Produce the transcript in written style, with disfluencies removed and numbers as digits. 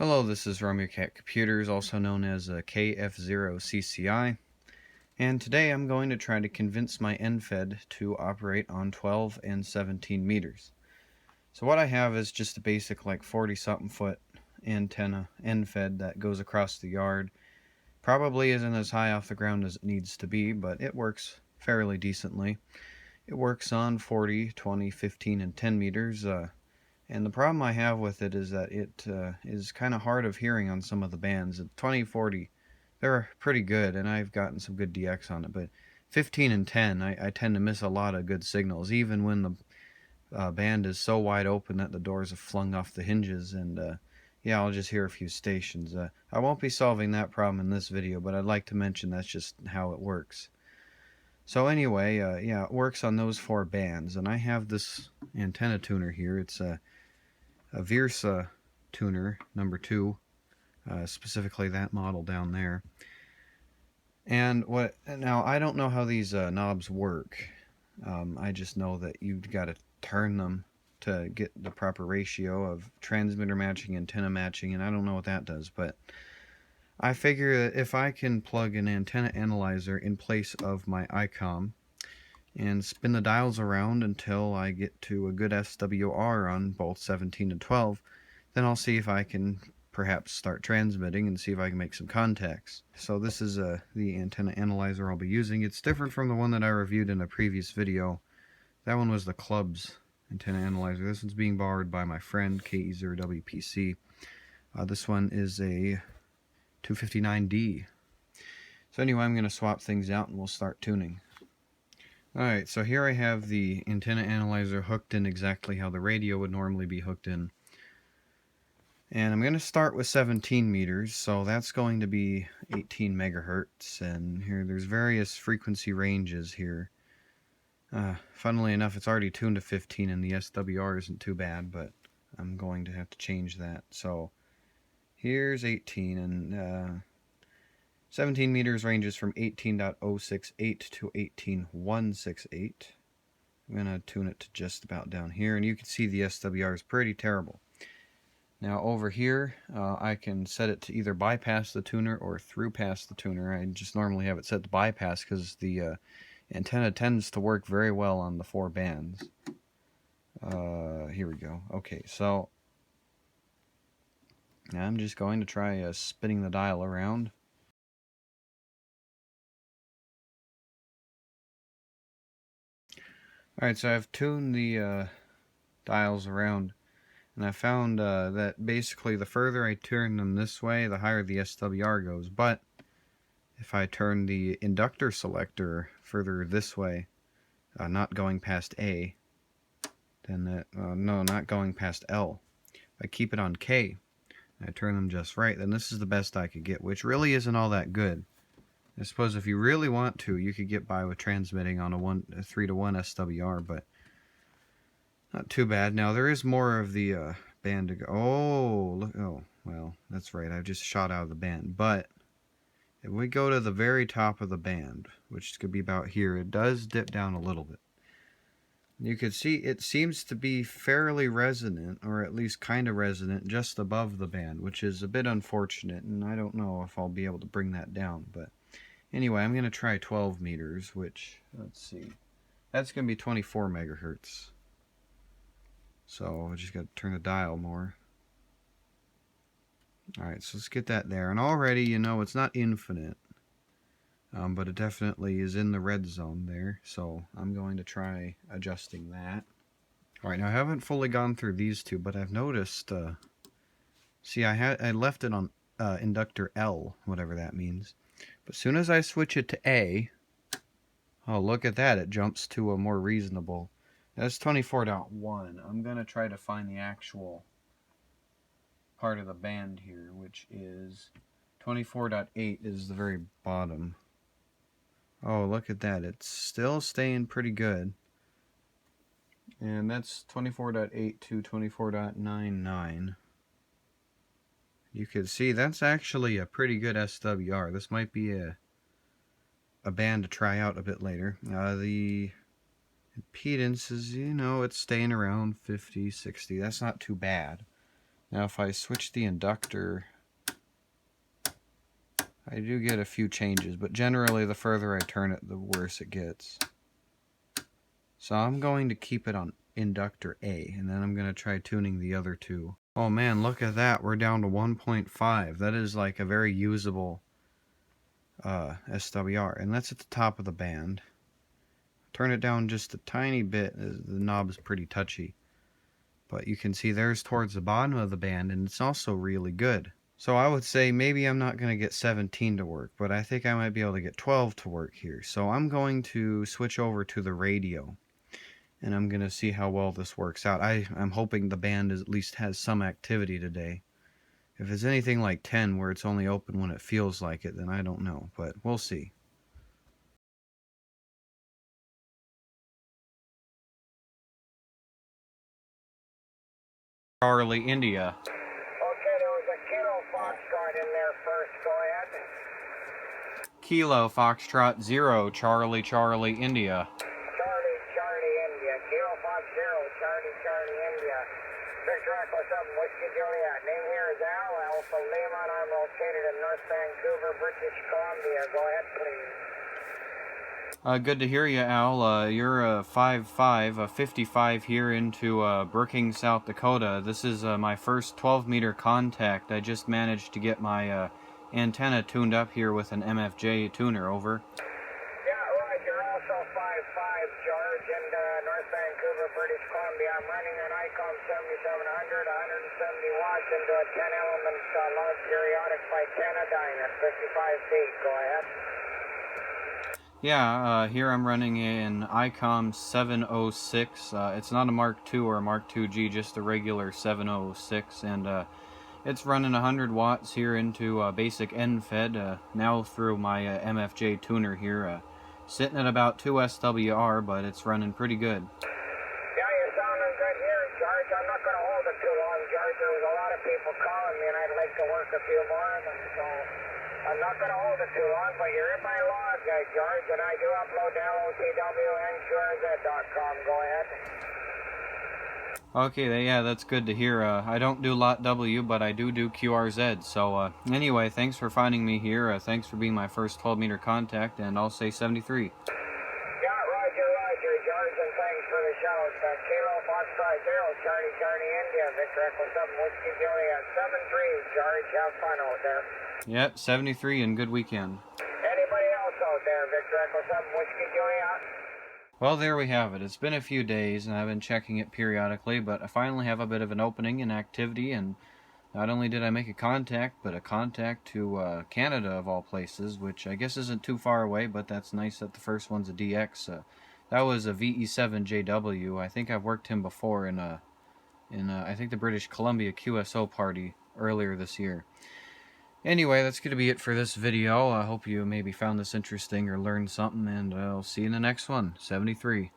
Hello, this is Romeo Cat Computers, also known as KF0CCI, and today I'm going to try to convince my NFED to operate on 12 and 17 meters. So what I have is just a basic like 40-something foot antenna NFED that goes across the yard. Probably isn't as high off the ground as it needs to be, but it works fairly decently. It works on 40, 20, 15, and 10 meters. And the problem I have with it is that it is kind of hard of hearing on some of the bands. At 20, 40, they're pretty good, and I've gotten some good DX on it. But 15 and 10, I tend to miss a lot of good signals, even when the band is so wide open that the doors have flung off the hinges. And yeah, I'll just hear a few stations. I won't be solving that problem in this video, but I'd like to mention that's just how it works. So anyway, yeah, it works on those 4 bands, and I have this antenna tuner here. It's a Virsa tuner number 2, specifically that model down there. And now I don't know how these knobs work. I just know that you've got to turn them to get the proper ratio of transmitter matching, antenna matching, and I don't know what that does, but I figure that if I can plug an antenna analyzer in place of my ICOM and spin the dials around until I get to a good SWR on both 17 and 12, then I'll see if I can perhaps start transmitting and see if I can make some contacts. So this is the antenna analyzer I'll be using. It's different from the one that I reviewed in a previous video. That one was the Clubs antenna analyzer. This one's being borrowed by my friend KE0WPC. This one is a 259D. So anyway, I'm going to swap things out and we'll start tuning. Alright, so here I have the antenna analyzer hooked in exactly how the radio would normally be hooked in. And I'm going to start with 17 meters, so that's going to be 18 megahertz, and here there's various frequency ranges here. Funnily enough, it's already tuned to 15 and the SWR isn't too bad, but I'm going to have to change that. So here's 18, and 17 meters ranges from 18.068 to 18.168. I'm going to tune it to just about down here, and you can see the SWR is pretty terrible. Now over here, I can set it to either bypass the tuner or through pass the tuner. I just normally have it set to bypass because the antenna tends to work very well on the 4 bands. Here we go. Okay, so now I'm just going to try spinning the dial around. Alright, so I've tuned the dials around. And I found that basically the further I turn them this way, the higher the SWR goes. But if I turn the inductor selector further this way, not going past A, then no, not going past L. If I keep it on K, and I turn them just right, then this is the best I could get, which really isn't all that good. I suppose if you really want to, you could get by with transmitting on a 3-to-1 SWR, but not too bad. Now there is more of the band to go. Oh, look! Oh, well, that's right. I've just shot out of the band. But if we go to the very top of the band, which could be about here, it does dip down a little bit. You can see it seems to be fairly resonant, or at least kind of resonant, just above the band, which is a bit unfortunate, and I don't know if I'll be able to bring that down. But anyway, I'm going to try 12 meters, which, let's see, that's going to be 24 megahertz. So I just got to turn the dial more. Alright, so let's get that there. And already, you know, it's not infinite. But it definitely is in the red zone there. So I'm going to try adjusting that. Alright, now I haven't fully gone through these two, but I've noticed... see, I left it on inductor L, whatever that means. But as soon as I switch it to A... Oh, look at that. It jumps to a more reasonable... That's 24.1. I'm going to try to find the actual part of the band here, which is 24.8 is the very bottom. Oh, look at that. It's still staying pretty good. And that's 24.8 to 24.99. You can see that's actually a pretty good SWR. This might be a band to try out a bit later. The impedance is, you know, it's staying around 50, 60. That's not too bad. Now if I switch the inductor, I do get a few changes, but generally the further I turn it, the worse it gets. So I'm going to keep it on inductor A, and then I'm going to try tuning the other two. Oh man, look at that. We're down to 1.5. That is like a very usable SWR, and that's at the top of the band. Turn it down just a tiny bit. The knob is pretty touchy. But you can see there's towards the bottom of the band, and it's also really good. So I would say maybe I'm not going to get 17 to work, but I think I might be able to get 12 to work here. So I'm going to switch over to the radio, and I'm going to see how well this works out. I'm hoping the band at least has some activity today. If it's anything like 10 where it's only open when it feels like it, then I don't know, but we'll see. Charlie, India. Okay, there was a Kilo Foxtrot in there first. Go ahead. Kilo Foxtrot 0, Charlie, Charlie, India. Charlie, Charlie, India. Kilo Fox 0, Charlie, Charlie, India. Victor Echo 7, Whiskey Juliet. Name here is Al, Alpha Lima, and I'm located in North Vancouver, British Columbia. Go ahead, please. Good to hear you, Al. You're a 5'5", 55 here into Brookings, South Dakota. This is my first 12-meter contact. I just managed to get my antenna tuned up here with an MFJ tuner, over. Yeah, Roger. Also 5'5", George, in North Vancouver, British Columbia. I'm running an ICOM 7700, 170 watts into a 10-element large periodic by Canadyne at 55 feet. Go ahead. Yeah, here I'm running an ICOM 706. It's not a Mark II or a Mark II-G, just a regular 706, and it's running 100 watts here into basic NFED, now through my MFJ tuner here, sitting at about 2 SWR, but it's running pretty good. Yeah, you're sounding good here, George. I'm not going to hold it too long, George. There was a lot of people calling me, and I'd like to work a few more of them, so I'm not going to hold it too long, but you're in my log, George, and I do upload to LOTWNQRZ.com. Go ahead. Okay, yeah, that's good to hear. I don't do Lot W, but I do QRZ. So anyway, thanks for finding me here. Thanks for being my first 12-meter contact, and I'll say 73. Yeah, Roger, George, and thanks for the shout. Kilo Foxtrot 0, Charlie, Charlie, India, Victor Echo 7, Whiskey Juliet, 7-3, George, have fun out there. Yep, 73, and good weekend. Anybody else out there, Victor Echo 7, Whiskey Juliet? Well, there we have it. It's been a few days, and I've been checking it periodically, but I finally have a bit of an opening in activity, and not only did I make a contact, but a contact to Canada, of all places, which I guess isn't too far away, but that's nice that the first one's a DX. That was a VE7JW. I think I've worked him before in I think the British Columbia QSO party earlier this year. Anyway, that's going to be it for this video. I hope you maybe found this interesting or learned something, and I'll see you in the next one. 73.